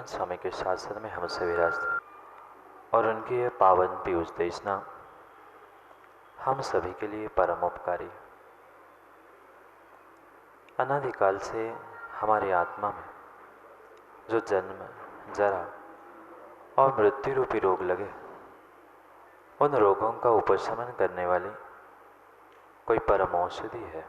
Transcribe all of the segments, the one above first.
भगवान स्वामी के शासन में हमसे विराजते और उनकी यह पावन पीयूष देशना हम सभी के लिए परम उपकारी। अनादिकाल से हमारी आत्मा में जो जन्म, जरा और मृत्यु रूपी रोग लगे, उन रोगों का उपशमन करने वाली कोई परम औषधि है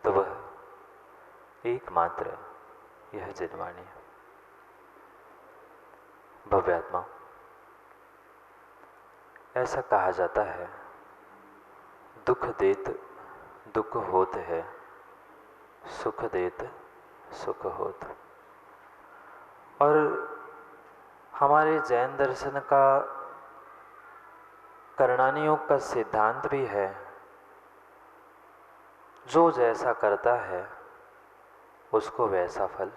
तो वह एकमात्र यह जिनवाणी है। भव्यात्मा, ऐसा कहा जाता है, दुख देत दुख होत है, सुख देत सुख होत। और हमारे जैन दर्शन का करणानी योग का सिद्धांत भी है, जो जैसा करता है उसको वैसा फल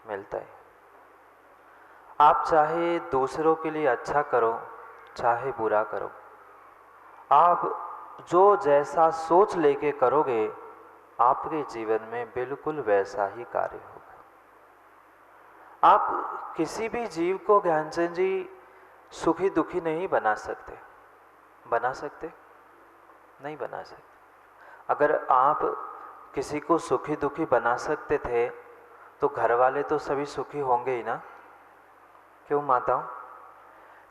मिलता है। आप चाहे दूसरों के लिए अच्छा करो, चाहे बुरा करो, आप जो जैसा सोच लेके करोगे आपके जीवन में बिल्कुल वैसा ही कार्य होगा। आप किसी भी जीव को ज्ञानचंद जी सुखी दुखी नहीं बना सकते। बना सकते? नहीं बना सकते। अगर आप किसी को सुखी दुखी बना सकते थे तो घर वाले तो सभी सुखी होंगे ही ना। क्यों माताओं?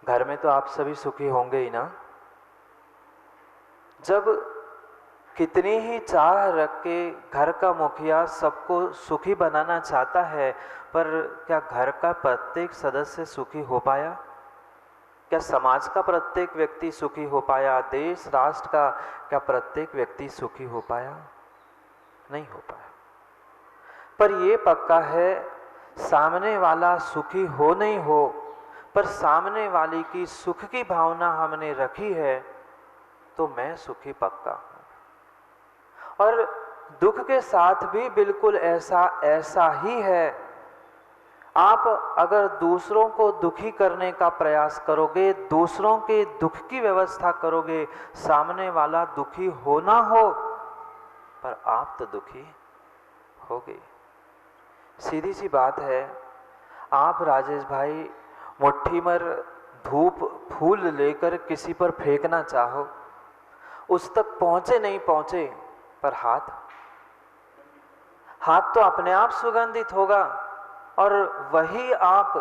घर में तो आप सभी सुखी होंगे ही ना। जब कितनी ही चाह रख के घर का मुखिया सबको सुखी बनाना चाहता है, पर क्या घर का प्रत्येक सदस्य सुखी हो पाया? क्या समाज का प्रत्येक व्यक्ति सुखी हो पाया? देश राष्ट्र का क्या प्रत्येक व्यक्ति सुखी हो पाया? नहीं हो पाया। पर यह पक्का है, सामने वाला सुखी हो नहीं हो, पर सामने वाली की सुख की भावना हमने रखी है तो मैं सुखी पक्का हूं। और दुख के साथ भी बिल्कुल ऐसा ही है। आप अगर दूसरों को दुखी करने का प्रयास करोगे, दूसरों के दुख की व्यवस्था करोगे, सामने वाला दुखी हो ना हो पर आप तो दुखी होगे। सीधी सी बात है, आप राजेश भाई मुट्ठी भर धूप फूल लेकर किसी पर फेंकना चाहो, उस तक पहुंचे नहीं पहुंचे, पर हाथ तो अपने आप सुगंधित होगा। और वही आप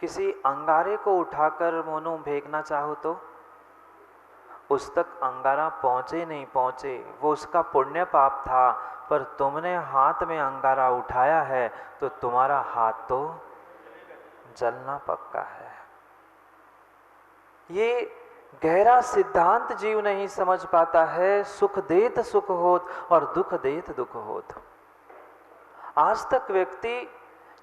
किसी अंगारे को उठाकर मोनो फेंकना चाहो तो उस तक अंगारा पहुंचे नहीं पहुंचे, वो उसका पुण्य पाप था, पर तुमने हाथ में अंगारा उठाया है तो तुम्हारा हाथ तो जलना पक्का है। ये गहरा सिद्धांत जीव नहीं समझ पाता है। सुख देत सुख होत और दुख देत दुख होत। आज तक व्यक्ति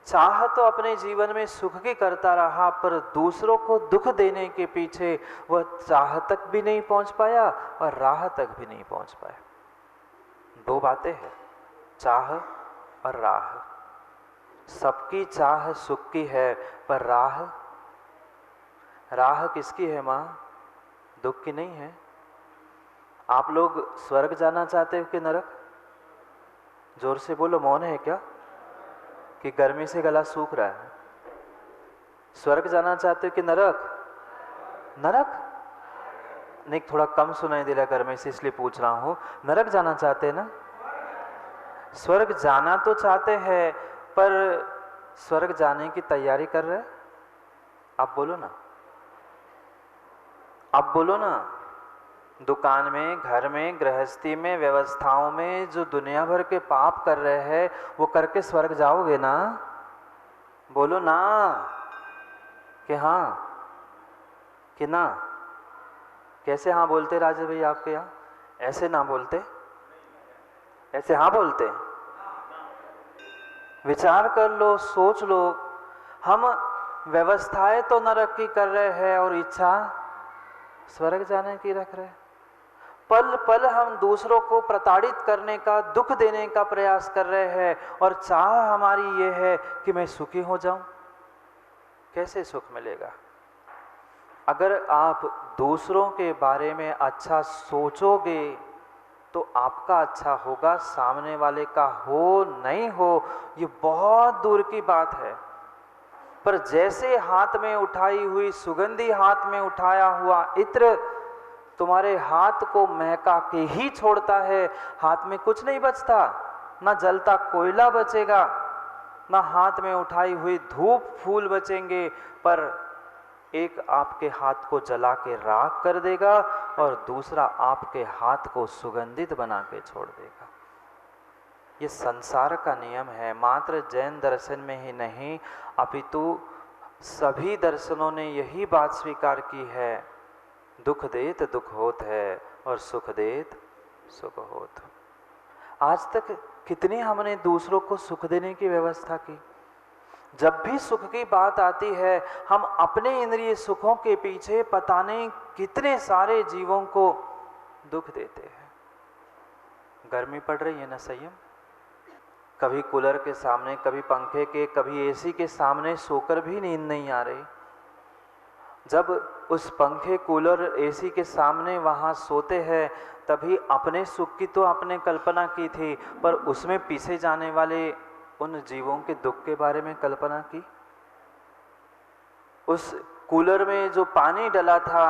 चाह तो अपने जीवन में सुख की करता रहा, पर दूसरों को दुख देने के पीछे वह चाह तक भी नहीं पहुंच पाया और राह तक भी नहीं पहुंच पाया। दो बातें हैं, चाह और राह। सबकी चाह सुख की है, पर राह किसकी है मां? दुख की नहीं है। आप लोग स्वर्ग जाना चाहते हो कि नरक? जोर से बोलो, मौन है क्या कि गर्मी से गला सूख रहा है? स्वर्ग जाना चाहते हो कि नरक? नरक नहीं, थोड़ा कम सुनाई दे रहा गर्मी से, इसलिए पूछ रहा हूं। नरक जाना चाहते हैं ना? स्वर्ग जाना तो चाहते हैं, पर स्वर्ग जाने की तैयारी कर रहे? आप बोलो ना, आप बोलो ना। दुकान में, घर में, गृहस्थी में, व्यवस्थाओं में जो दुनिया भर के पाप कर रहे हैं वो करके स्वर्ग जाओगे ना? बोलो ना कि हाँ कि ना। कैसे हाँ बोलते राजेश भाई आपके यहाँ? ऐसे ना बोलते, ऐसे हाँ बोलते। विचार कर लो, सोच लो। हम व्यवस्थाएं तो नरक की कर रहे हैं और इच्छा स्वर्ग जाने की रख रहे हैं। पल पल हम दूसरों को प्रताड़ित करने का, दुख देने का प्रयास कर रहे हैं और चाह हमारी ये है कि मैं सुखी हो जाऊं। कैसे सुख मिलेगा? अगर आप दूसरों के बारे में अच्छा सोचोगे तो आपका अच्छा होगा, सामने वाले का हो नहीं हो ये बहुत दूर की बात है। पर जैसे हाथ में उठाई हुई सुगंधी, हाथ में उठाया हुआ इत्र तुम्हारे हाथ को महका के ही छोड़ता है, हाथ में कुछ नहीं बचता, ना जलता कोयला बचेगा, ना हाथ में उठाई हुई धूप फूल बचेंगे, पर एक आपके हाथ को जला के राख कर देगा और दूसरा आपके हाथ को सुगंधित बना के छोड़ देगा। ये संसार का नियम है, मात्र जैन दर्शन में ही नहीं अपितु सभी दर्शनों ने यही बात स्वीकार की है, दुख देत दुख होत है और सुख देत सुख होत। आज तक कितनी हमने दूसरों को सुख देने की व्यवस्था की। जब भी सुख की बात आती है हम अपने इंद्रिय सुखों के पीछे पता नहीं कितने सारे जीवों को दुख देते हैं। गर्मी पड़ रही है ना, संयम, कभी कूलर के सामने, कभी पंखे के, कभी एसी के सामने सोकर भी नींद नहीं आ रही। जब उस पंखे कूलर एसी के सामने वहाँ सोते हैं तभी अपने सुख की तो आपने कल्पना की थी, पर उसमें पीछे जाने वाले उन जीवों के दुख के बारे में कल्पना की। उस कूलर में जो पानी डला था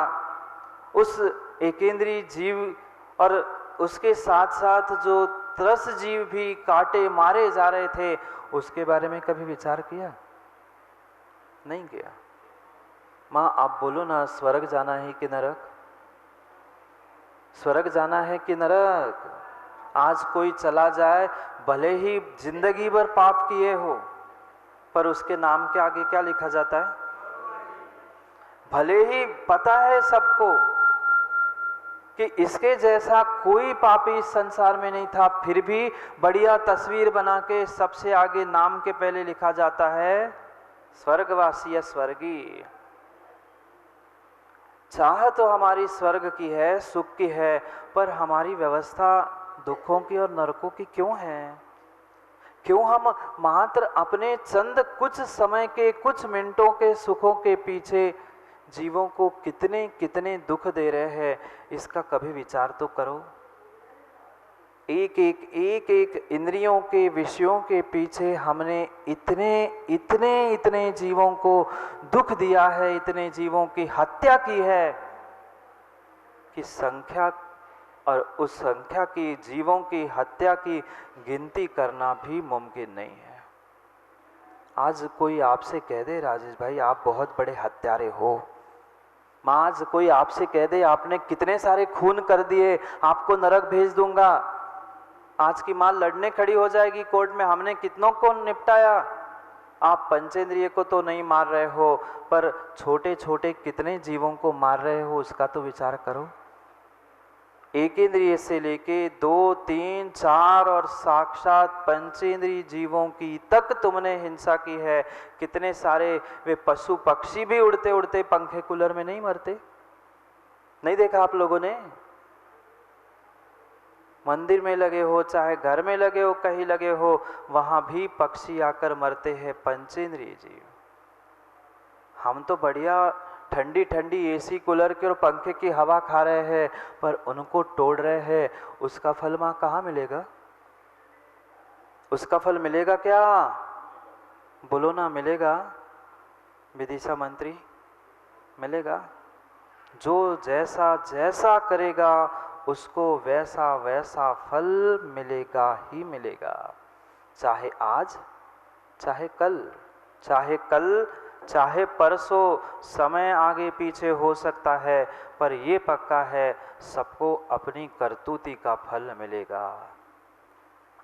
उस एकेंद्रीय जीव और उसके साथ साथ जो त्रस जीव भी काटे मारे जा रहे थे, उसके बारे में कभी विचार किया? नहीं किया। माँ आप बोलो ना, स्वर्ग जाना है कि नरक? स्वर्ग जाना है कि नरक? आज कोई चला जाए, भले ही जिंदगी भर पाप किए हो, पर उसके नाम के आगे क्या लिखा जाता है? भले ही पता है सबको कि इसके जैसा कोई पापी इस संसार में नहीं था, फिर भी बढ़िया तस्वीर बना के सबसे आगे नाम के पहले लिखा जाता है स्वर्गवासी या स्वर्गीय। चाह तो हमारी स्वर्ग की है, सुख की है, पर हमारी व्यवस्था दुखों की और नरकों की क्यों है? क्यों हम मात्र अपने चंद कुछ समय के, कुछ मिनटों के सुखों के पीछे जीवों को कितने कितने दुख दे रहे हैं? इसका कभी विचार तो करो। एक एक इंद्रियों के विषयों के पीछे हमने इतने इतने इतने जीवों को दुख दिया है, इतने जीवों की हत्या की है कि संख्या और उस संख्या की जीवों की हत्या की गिनती करना भी मुमकिन नहीं है। आज कोई आपसे कह दे राजेश भाई आप बहुत बड़े हत्यारे हो, माँ आज कोई आपसे कह दे आपने कितने सारे खून कर दिए, आपको नरक भेज दूंगा, आज की माँ लड़ने खड़ी हो जाएगी कोर्ट में, हमने कितनों को निपटाया। आप पंचेंद्रिय को तो नहीं मार रहे हो, पर छोटे छोटे कितने जीवों को मार रहे हो उसका तो विचार करो। एक इंद्रिय से लेके 2, 3, 4 और साक्षात पंचेंद्रिय जीवों की तक तुमने हिंसा की है। कितने सारे वे पशु पक्षी भी उड़ते उड़ते पंखे कूलर में नहीं मरते? नहीं देखा आप लोगों ने? मंदिर में लगे हो चाहे घर में लगे हो, कहीं लगे हो, वहां भी पक्षी आकर मरते हैं पंचेंद्रिय जीव। हम तो बढ़िया ठंडी ठंडी एसी कूलर के और पंखे की हवा खा रहे हैं, पर उनको तोड़ रहे हैं। उसका फल मां कहाँ मिलेगा? उसका फल मिलेगा क्या? बोलो ना, मिलेगा? विदिशा मंत्री, मिलेगा? जो जैसा जैसा करेगा उसको वैसा वैसा फल मिलेगा ही मिलेगा, चाहे आज चाहे कल, चाहे परसों, समय आगे पीछे हो सकता है, पर ये पक्का है सबको अपनी करतूती का फल मिलेगा।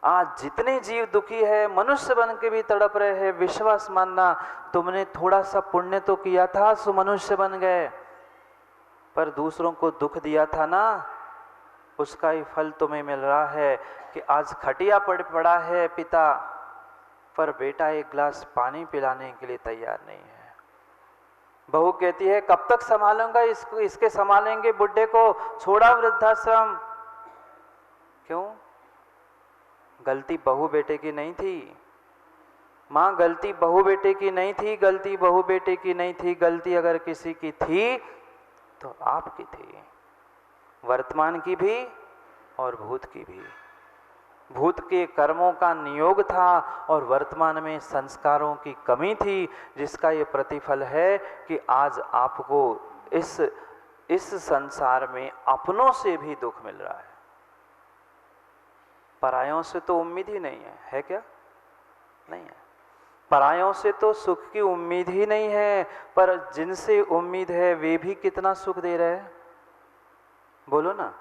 आज जितने जीव दुखी है, मनुष्य बन के भी तड़प रहे हैं, विश्वास मानना तुमने थोड़ा सा पुण्य तो किया था सो मनुष्य बन गए, पर दूसरों को दुख दिया था ना, उसका ही फल तुम्हें मिल रहा है कि आज खटिया पड़ा है पिता, पर बेटा एक गिलास पानी पिलाने के लिए तैयार नहीं है। बहू कहती है कब तक संभालूंगा इसको, इसके संभालेंगे बुढ़े को, छोड़ा वृद्धाश्रम। क्यों? गलती बहू बेटे की नहीं थी माँ, गलती बहू बेटे की नहीं थी, गलती बहू बेटे की नहीं थी, गलती अगर किसी की थी तो आपकी थी, वर्तमान की भी और भूत की भी। भूत के कर्मों का नियोग था और वर्तमान में संस्कारों की कमी थी, जिसका ये प्रतिफल है कि आज आपको इस संसार में अपनों से भी दुख मिल रहा है। परायों से तो उम्मीद ही नहीं है क्या? नहीं है। परायों से तो सुख की उम्मीद ही नहीं है, पर जिनसे उम्मीद है वे भी कितना सुख दे रहे हैं, बोलो ना।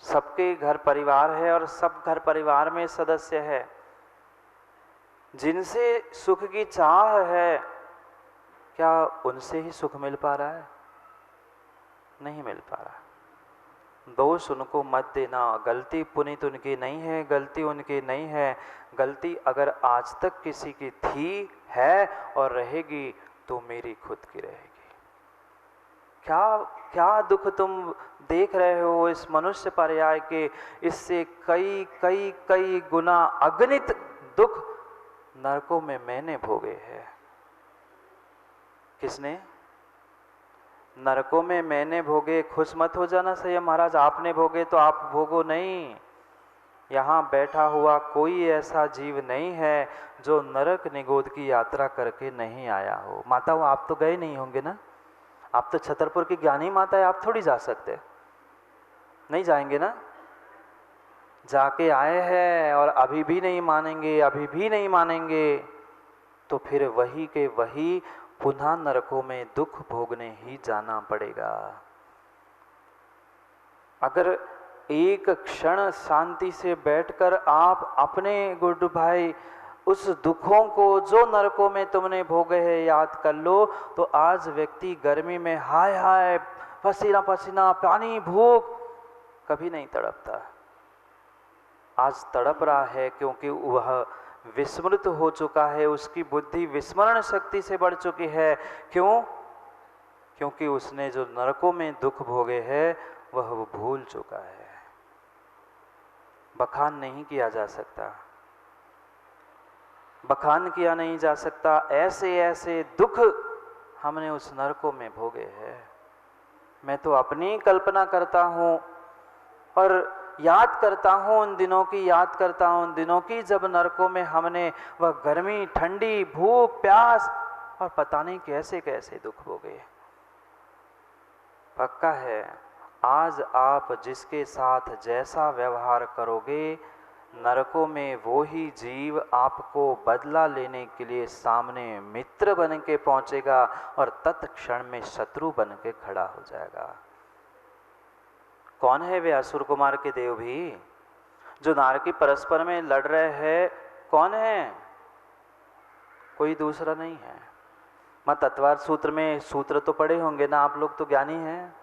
सबके घर परिवार है और सब घर परिवार में सदस्य है। जिनसे सुख की चाह है, क्या उनसे ही सुख मिल पा रहा है? नहीं मिल पा रहा। दोष उनको मत देना, गलती पुनीत उनकी नहीं है, गलती उनकी नहीं है। गलती अगर आज तक किसी की थी, है और रहेगी तो मेरी खुद की रहेगी। क्या क्या दुख तुम देख रहे हो इस मनुष्य पर्याय के? इससे कई कई कई गुना अगणित दुख नरकों में मैंने भोगे हैं। किसने? नरकों में मैंने भोगे। खुश मत हो जाना संयम महाराज, आपने भोगे तो आप भोगो नहीं। यहाँ बैठा हुआ कोई ऐसा जीव नहीं है जो नरक निगोद की यात्रा करके नहीं आया हो। माता, वो आप तो गए नहीं होंगे ना? आप तो छतरपुर की ज्ञानी माता है, आप थोड़ी जा सकते, नहीं जाएंगे ना? जाके आए हैं और अभी भी नहीं मानेंगे, अभी भी नहीं मानेंगे, तो फिर वही के वही पुनः नरकों में दुख भोगने ही जाना पड़ेगा। अगर एक क्षण शांति से बैठकर आप अपने गुड्डू भाई उस दुखों को जो नरकों में तुमने भोगे हैं याद कर लो, तो आज व्यक्ति गर्मी में हाय हाय पसीना पसीना पानी भूख कभी नहीं तड़पता। आज तड़प रहा है क्योंकि वह विस्मृत हो चुका है, उसकी बुद्धि विस्मरण शक्ति से बढ़ चुकी है। क्यों? क्योंकि उसने जो नरकों में दुख भोगे हैं वह भूल चुका है। बखान नहीं किया जा सकता, बखान किया नहीं जा सकता। ऐसे ऐसे दुख हमने उस नरकों में भोगे हैं। मैं तो अपनी कल्पना करता हूँ और याद करता हूँ उन दिनों की, याद करता हूँ उन दिनों की जब नरकों में हमने वह गर्मी, ठंडी, भूख, प्यास और पता नहीं कैसे कैसे दुख भोगे। पक्का है आज आप जिसके साथ जैसा व्यवहार करोगे, नरकों में वो ही जीव आपको बदला लेने के लिए सामने मित्र बन के पहुंचेगा और तत्क्षण में शत्रु बन के खड़ा हो जाएगा। कौन है वे असुर कुमार के देव भी जो नारकी परस्पर में लड़ रहे हैं? कौन है? कोई दूसरा नहीं है। मैं तत्वार सूत्र में सूत्र तो पढ़े होंगे ना, आप लोग तो ज्ञानी हैं,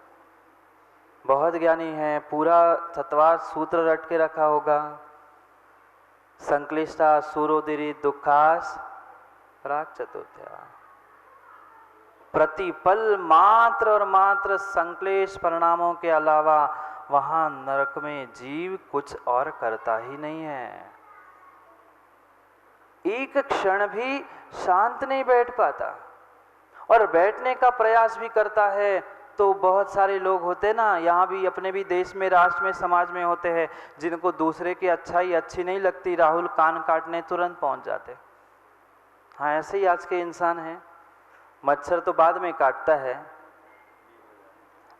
बहुत ज्ञानी हैं, पूरा तत्वार सूत्र रट के रखा होगा। संक्लिष्टा सूरोदिरी दुखास राग चतुर्थ्या। प्रतिपल मात्र और मात्र संक्लेश परिणामों के अलावा वहां नरक में जीव कुछ और करता ही नहीं है। एक क्षण भी शांत नहीं बैठ पाता, और बैठने का प्रयास भी करता है तो बहुत सारे लोग होते ना, यहाँ भी अपने भी देश में, राष्ट्र में, समाज में होते हैं जिनको दूसरे की अच्छाई अच्छी नहीं लगती, राहुल कान काटने तुरंत पहुंच जाते। हाँ, ऐसे ही आज के इंसान हैं। मच्छर तो बाद में काटता है,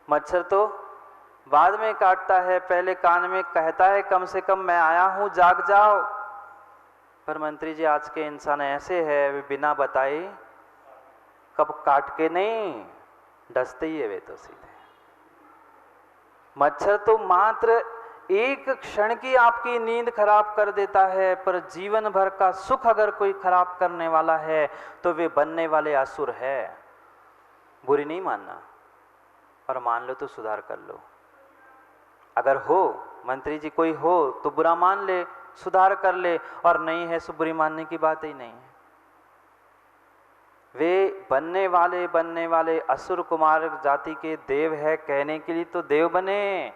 मच्छर तो बाद में काटता है, पहले कान में कहता है कम से कम मैं आया हूं, जाग जाओ। पर मंत्री जी आज के इंसान ऐसे है, वे बिना बताए कब काट के नहीं डसते ही है वे तो सीधे। मच्छर तो मात्र एक क्षण की आपकी नींद खराब कर देता है, पर जीवन भर का सुख अगर कोई खराब करने वाला है तो वे बनने वाले असुर है। बुरी नहीं मानना, और मान लो तो सुधार कर लो। अगर हो मंत्री जी कोई हो तो बुरा मान ले, सुधार कर ले, और नहीं है सो बुरी मानने की बात ही नहीं है। वे बनने वाले असुर कुमार जाति के देव है, कहने के लिए तो देव बने,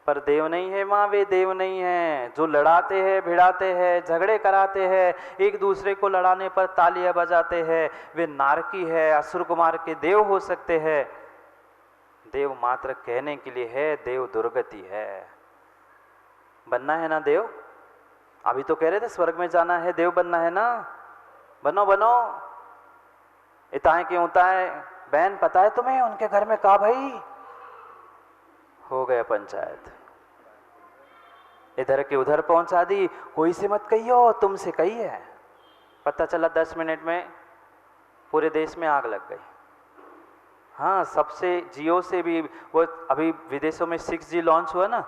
पर देव नहीं है माँ, वे देव नहीं है। जो लड़ाते हैं, भिड़ाते हैं, झगड़े कराते हैं, एक दूसरे को लड़ाने पर तालियां बजाते हैं, वे नारकी है, असुर कुमार के देव हो सकते हैं। देव मात्र कहने के लिए है, देव दुर्गति है। बनना है ना देव? अभी तो कह रहे थे स्वर्ग में जाना है, देव बनना है ना? बनो बनो। इताए क्यों उताए? बहन पता है तुम्हें उनके घर में कहा भाई हो गया पंचायत, इधर के उधर पहुंचा दी, कोई से मत कहियो, तुमसे कही है। पता चला 10 मिनट में पूरे देश में आग लग गई। हाँ, सबसे जियो से भी, वो अभी विदेशों में 6G लॉन्च हुआ ना,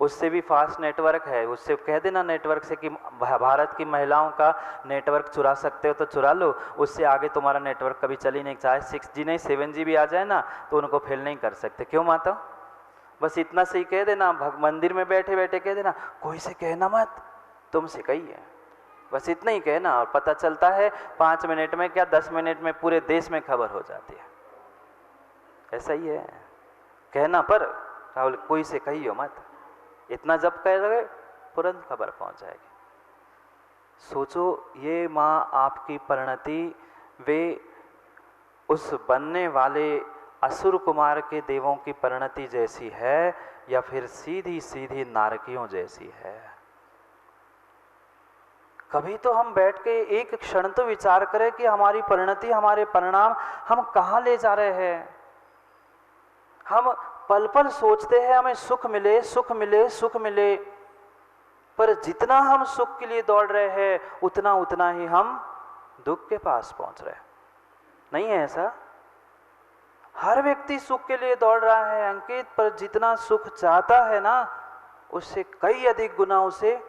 उससे भी फास्ट नेटवर्क है। उससे कह देना नेटवर्क से कि भारत की महिलाओं का नेटवर्क चुरा सकते हो तो चुरा लो, उससे आगे तुम्हारा नेटवर्क कभी चल ही नहीं। चाहे 6G नहीं 7G भी आ जाए ना तो उनको फेल नहीं कर सकते। क्यों माता? बस इतना से ही कह देना, मंदिर में बैठे बैठे कह देना, कोई से कहना मत, तुमसे कही है। बस इतना ही कहना और पता चलता है 5 मिनट में क्या 10 मिनट में पूरे देश में खबर हो जाती है। ऐसा ही है कहना, पर राहुल कोई से कहियो मत, इतना जब कह रहे तुरंत खबर पहुंच जाएगी। सोचो ये माँ आपकी परिणति वे उस बनने वाले असुर कुमार के देवों की परिणति जैसी है या फिर सीधी सीधी नारकियों जैसी है? कभी तो हम बैठ के एक क्षण तो विचार करें कि हमारी परिणति, हमारे परिणाम हम कहाँ ले जा रहे हैं। हम पल पल सोचते हैं हमें सुख मिले, सुख मिले, सुख मिले, पर जितना हम सुख के लिए दौड़ रहे हैं उतना उतना ही हम दुख के पास पहुंच रहे हैं। नहीं है ऐसा? हर व्यक्ति सुख के लिए दौड़ रहा है अंकित, पर जितना सुख चाहता है ना उससे कई अधिक गुना उसे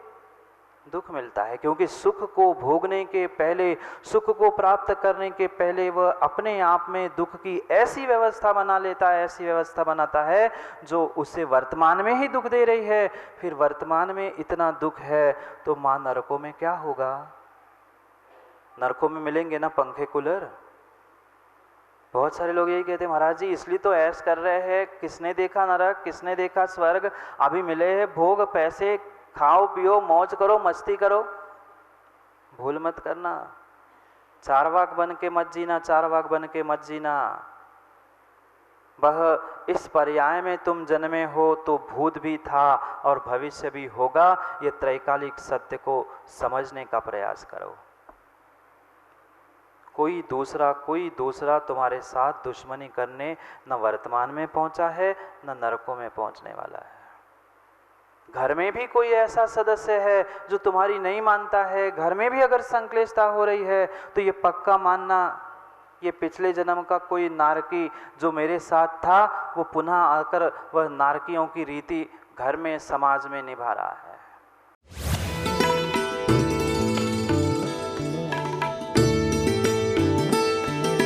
दुख मिलता है। क्योंकि सुख को भोगने के पहले, सुख को प्राप्त करने के पहले वह अपने आप में दुख की ऐसी व्यवस्था बना लेता है, ऐसी व्यवस्था बनाता है जो उसे वर्तमान में ही दुख दे रही है। फिर वर्तमान में इतना दुख है तो मां नरकों में क्या होगा? नरकों में मिलेंगे ना पंखे कूलर। बहुत सारे लोग यही कहते हैं महाराज जी इसलिए तो ऐश कर रहे हैं, किसने देखा नरक, किसने देखा स्वर्ग, अभी मिले हैं भोग, पैसे, खाओ पियो मौज करो मस्ती करो। भूल मत करना, चारवाक बन के मत जीना, चारवाक बन के मत जीना। वह इस पर्याय में तुम जन्मे हो तो भूत भी था और भविष्य भी होगा, ये त्रैकालिक सत्य को समझने का प्रयास करो। कोई दूसरा तुम्हारे साथ दुश्मनी करने न वर्तमान में पहुंचा है न नरकों में पहुंचने वाला है। घर में भी कोई ऐसा सदस्य है जो तुम्हारी नहीं मानता है, घर में भी अगर संक्लेशता हो रही है तो ये पक्का मानना ये पिछले जन्म का कोई नारकी जो मेरे साथ था वो पुनः आकर वह नारकियों की रीति घर में समाज में निभा रहा है।